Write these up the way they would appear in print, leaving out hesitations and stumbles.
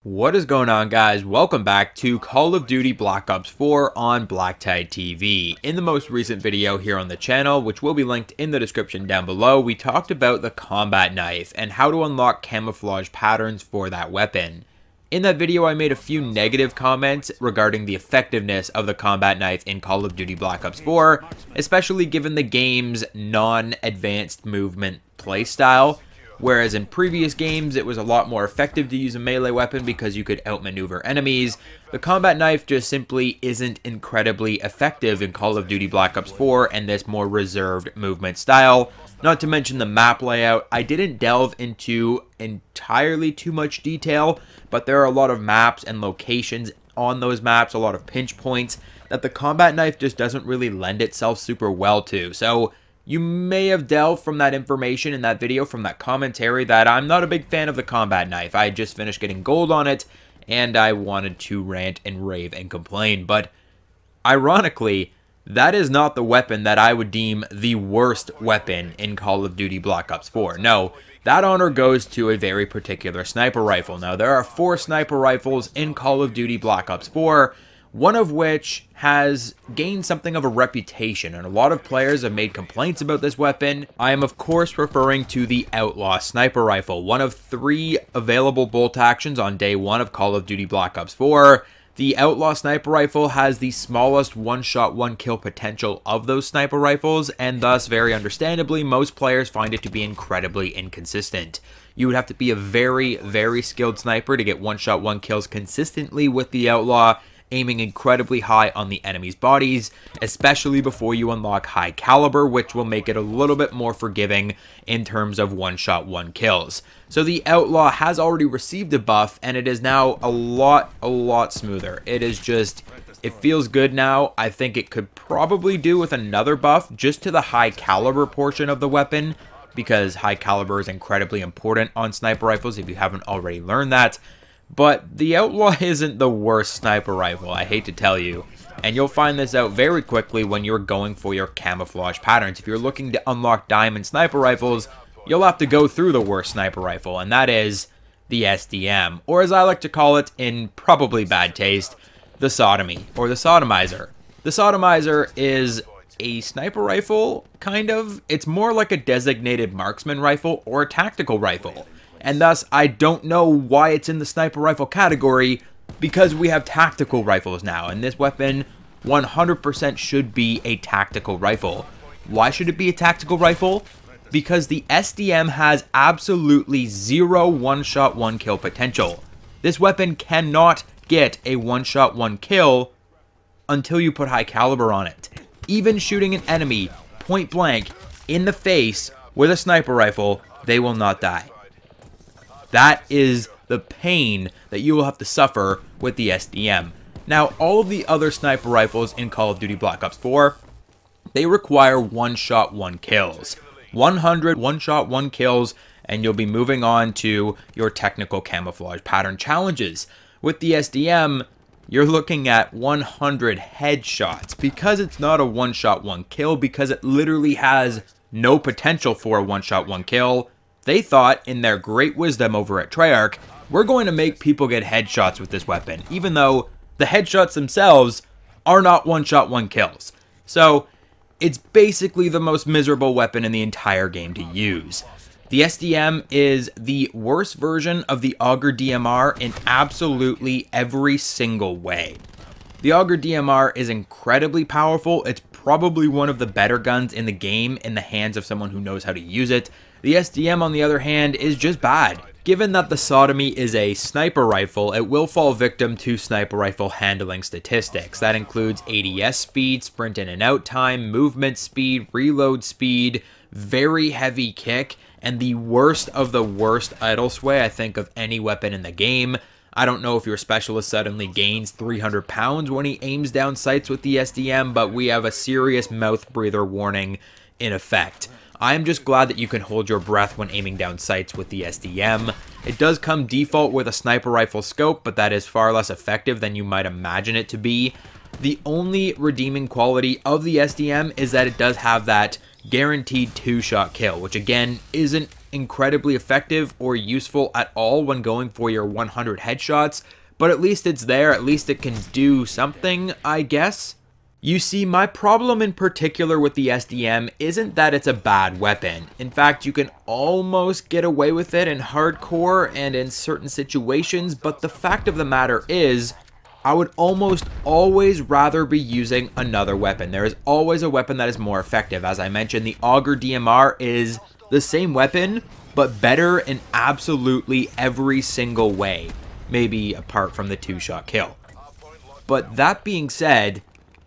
What is going on, guys? Welcome back to Call of Duty Black Ops 4 on BlackTideTV. In the most recent video here on the channel, which will be linked in the description down below, we talked about the combat knife and how to unlock camouflage patterns for that weapon. In that video, I made a few negative comments regarding the effectiveness of the combat knife in Call of Duty Black Ops 4, especially given the game's non-advanced movement playstyle. Whereas in previous games, it was a lot more effective to use a melee weapon because you could outmaneuver enemies. The combat knife just simply isn't incredibly effective in Call of Duty Black Ops 4 and this more reserved movement style. Not to mention the map layout. I didn't delve into entirely too much detail, but there are a lot of maps and locations on those maps, a lot of pinch points that the combat knife just doesn't really lend itself super well to. So you may have delved from that information in that video, from that commentary, that I'm not a big fan of the combat knife. I just finished getting gold on it, and I wanted to rant and rave and complain. But ironically, that is not the weapon that I would deem the worst weapon in Call of Duty Black Ops 4. No, that honor goes to a very particular sniper rifle. Now, there are 4 sniper rifles in Call of Duty Black Ops 4, one of which has gained something of a reputation, and a lot of players have made complaints about this weapon. I am of course referring to the Outlaw Sniper Rifle, one of 3 available bolt actions on day 1 of Call of Duty Black Ops 4. The Outlaw Sniper Rifle has the smallest one-shot, one-kill potential of those sniper rifles, and thus, very understandably, most players find it to be incredibly inconsistent. You would have to be a very, very skilled sniper to get one-shot, one-kills consistently with the Outlaw, aiming incredibly high on the enemy's bodies, especially before you unlock high caliber, which will make it a little bit more forgiving in terms of one-shot, one-kills. So the Outlaw has already received a buff, and it is now a lot smoother. It feels good now. I think it could probably do with another buff just to the high caliber portion of the weapon, because high caliber is incredibly important on sniper rifles if you haven't already learned that. But the Outlaw isn't the worst sniper rifle, I hate to tell you. And you'll find this out very quickly when you're going for your camouflage patterns. If you're looking to unlock diamond sniper rifles, you'll have to go through the worst sniper rifle, and that is the SDM. Or as I like to call it, in probably bad taste, the Sodomy, or the Sodomizer. The Sodomizer is a sniper rifle, kind of. It's more like a designated marksman rifle or a tactical rifle. And thus, I don't know why it's in the sniper rifle category, because we have tactical rifles now, and this weapon 100% should be a tactical rifle. Why should it be a tactical rifle? Because the SDM has absolutely zero one-shot, one-kill potential. This weapon cannot get a one-shot, one-kill until you put high caliber on it. Even shooting an enemy point blank in the face with a sniper rifle, they will not die. That is the pain that you will have to suffer with the SDM. Now, all of the other sniper rifles in Call of Duty Black Ops 4, they require one-shot, one-kills. 100 one-shot, one-kills, and you'll be moving on to your technical camouflage pattern challenges. With the SDM, you're looking at 100 headshots. Because it's not a one-shot, one-kill, because it literally has no potential for a one-shot, one-kill, they thought, in their great wisdom over at Treyarch, we're going to make people get headshots with this weapon, even though the headshots themselves are not one-shot, one-kills. So, it's basically the most miserable weapon in the entire game to use. The SDM is the worst version of the Auger DMR in absolutely every single way. The Auger DMR is incredibly powerful. It's probably one of the better guns in the game in the hands of someone who knows how to use it. The SDM, on the other hand, is just bad. Given that the Sodomy is a sniper rifle, it will fall victim to sniper rifle handling statistics. That includes ADS speed, sprint in and out time, movement speed, reload speed, very heavy kick, and the worst of the worst idle sway, I think, of any weapon in the game. I don't know if your specialist suddenly gains 300 pounds when he aims down sights with the SDM, but we have a serious mouth breather warning in effect. I'm just glad that you can hold your breath when aiming down sights with the SDM. It does come default with a sniper rifle scope, but that is far less effective than you might imagine it to be. The only redeeming quality of the SDM is that it does have that guaranteed 2-shot kill, which again isn't incredibly effective or useful at all when going for your 100 headshots, but at least it's there, at least it can do something, I guess. You see, my problem in particular with the SDM isn't that it's a bad weapon. In fact, you can almost get away with it in hardcore and in certain situations, but the fact of the matter is, I would almost always rather be using another weapon. There is always a weapon that is more effective. As I mentioned, the Auger DMR is the same weapon, but better in absolutely every single way. Maybe apart from the 2-shot kill. But that being said,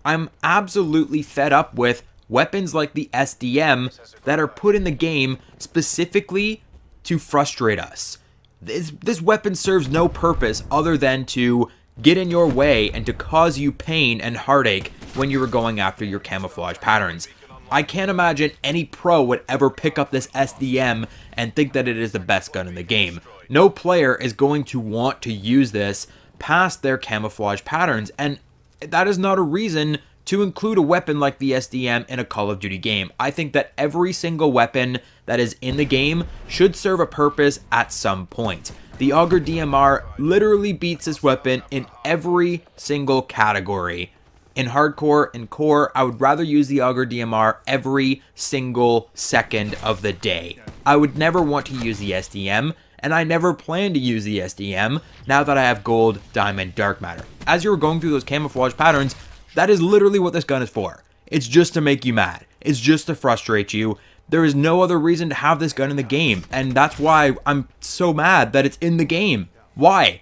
I'm absolutely fed up with weapons like the SDM that are put in the game specifically to frustrate us. This weapon serves no purpose other than to get in your way and to cause you pain and heartache when you were going after your camouflage patterns. I can't imagine any pro would ever pick up this SDM and think that it is the best gun in the game. No player is going to want to use this past their camouflage patterns, and that is not a reason to include a weapon like the SDM in a Call of Duty game. I think that every single weapon that is in the game should serve a purpose at some point. The Auger DMR literally beats this weapon in every single category. In hardcore and core, I would rather use the Auger DMR every single second of the day. I would never want to use the SDM, and I never plan to use the SDM now that I have gold, diamond, dark matter. As you're going through those camouflage patterns, that is literally what this gun is for. It's just to make you mad. It's just to frustrate you. There is no other reason to have this gun in the game, and that's why I'm so mad that it's in the game. Why?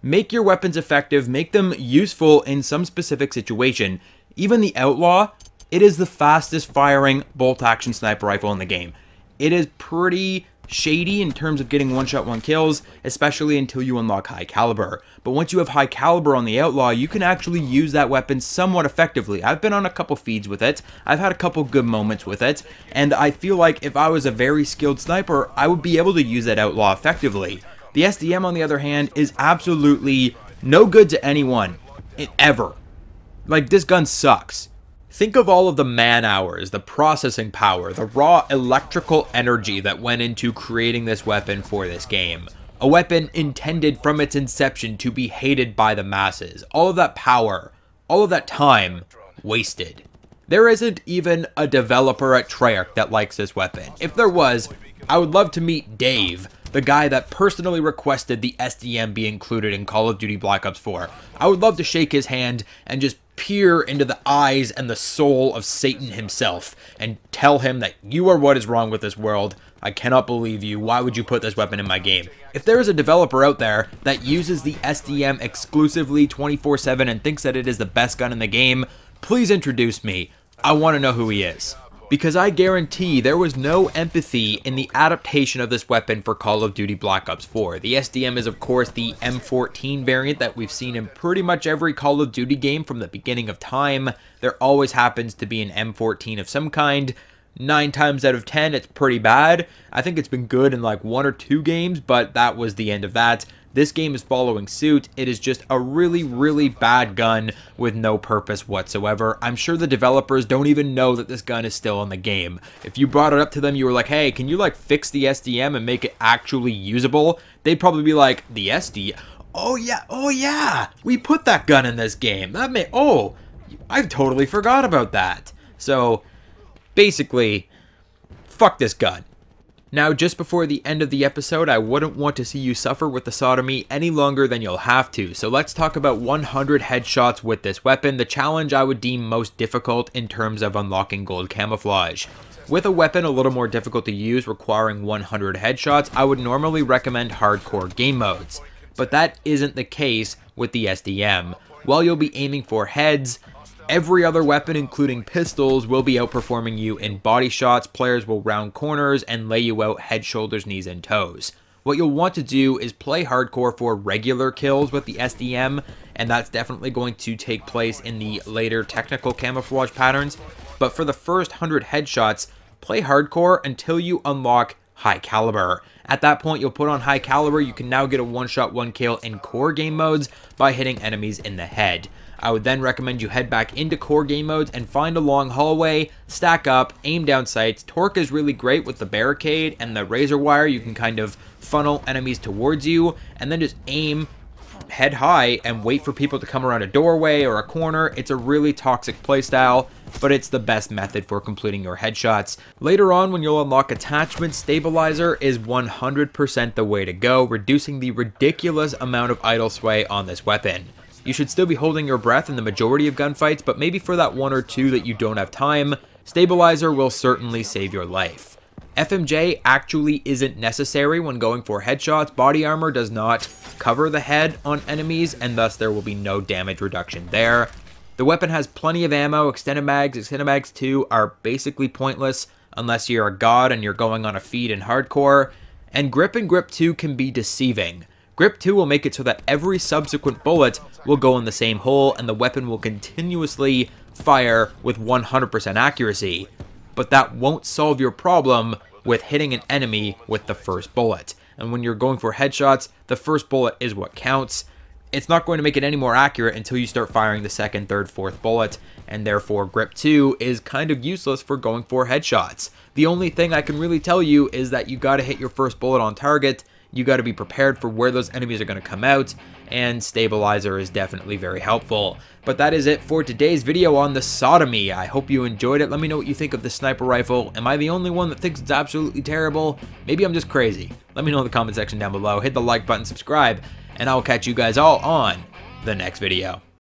Make your weapons effective, make them useful in some specific situation. Even the Outlaw, it is the fastest firing bolt action sniper rifle in the game. It is pretty shady in terms of getting one-shot, one kills, especially until you unlock high caliber. But once you have high caliber on the Outlaw, you can actually use that weapon somewhat effectively. I've been on a couple feeds with it, I've had a couple good moments with it, and I feel like if I was a very skilled sniper, I would be able to use that Outlaw effectively. The SDM, on the other hand, is absolutely no good to anyone, ever. Like, this gun sucks. Think of all of the man hours, the processing power, the raw electrical energy that went into creating this weapon for this game. A weapon intended from its inception to be hated by the masses. All of that power, all of that time, wasted. There isn't even a developer at Treyarch that likes this weapon. If there was, I would love to meet Dave, the guy that personally requested the SDM be included in Call of Duty Black Ops 4. I would love to shake his hand and just peer into the eyes and the soul of Satan himself and tell him that you are what is wrong with this world. I cannot believe you. Why would you put this weapon in my game? If there is a developer out there that uses the SDM exclusively 24/7 and thinks that it is the best gun in the game, please introduce me. I want to know who he is. Because I guarantee there was no empathy in the adaptation of this weapon for Call of Duty Black Ops 4. The SDM is of course the M14 variant that we've seen in pretty much every Call of Duty game from the beginning of time. There always happens to be an M14 of some kind. 9 times out of 10 it's pretty bad. I think it's been good in like 1 or 2 games, but that was the end of that. This game is following suit. It is just a really, really bad gun with no purpose whatsoever. I'm sure the developers don't even know that this gun is still in the game. If you brought it up to them, you were like, hey, can you like fix the SDM and make it actually usable? They'd probably be like, the SD? Oh yeah, we put that gun in this game. Oh, I've totally forgot about that. So, basically, fuck this gun. Now, just before the end of the episode, I wouldn't want to see you suffer with the sodomy any longer than you'll have to, so let's talk about 100 headshots with this weapon, the challenge I would deem most difficult in terms of unlocking gold camouflage. With a weapon a little more difficult to use, requiring 100 headshots, I would normally recommend hardcore game modes, but that isn't the case with the SDM. While you'll be aiming for heads, every other weapon, including pistols, will be outperforming you in body shots. Players will round corners and lay you out head, shoulders, knees, and toes. What you'll want to do is play hardcore for regular kills with the SDM, and that's definitely going to take place in the later technical camouflage patterns. But for the first 100 headshots, play hardcore until you unlock high caliber. At that point, you'll put on high caliber. You can now get a one-shot, one kill in core game modes by hitting enemies in the head. I would then recommend you head back into core game modes and find a long hallway, stack up, aim down sights. Torque is really great with the barricade and the razor wire. You can kind of funnel enemies towards you and then just aim head high and wait for people to come around a doorway or a corner. It's a really toxic playstyle, but it's the best method for completing your headshots. Later on, when you'll unlock attachment, stabilizer is 100% the way to go, reducing the ridiculous amount of idle sway on this weapon. You should still be holding your breath in the majority of gunfights, but maybe for that one or two that you don't have time, stabilizer will certainly save your life. FMJ actually isn't necessary when going for headshots. Body armor does not cover the head on enemies, and thus there will be no damage reduction there. The weapon has plenty of ammo. Extended mags 2 are basically pointless unless you're a god and you're going on a feed in hardcore. And grip and grip 2 can be deceiving. Grip 2 will make it so that every subsequent bullet will go in the same hole and the weapon will continuously fire with 100% accuracy. But that won't solve your problem with hitting an enemy with the first bullet. And when you're going for headshots, the first bullet is what counts. It's not going to make it any more accurate until you start firing the second, third, fourth bullet, and therefore grip 2 is kind of useless for going for headshots. The only thing I can really tell you is that you gotta hit your first bullet on target. You got to be prepared for where those enemies are going to come out, and stabilizer is definitely very helpful. But that is it for today's video on the Sodomy. I hope you enjoyed it. Let me know what you think of the sniper rifle. Am I the only one that thinks it's absolutely terrible? Maybe I'm just crazy. Let me know in the comment section down below. Hit the like button, subscribe, and I'll catch you guys all on the next video.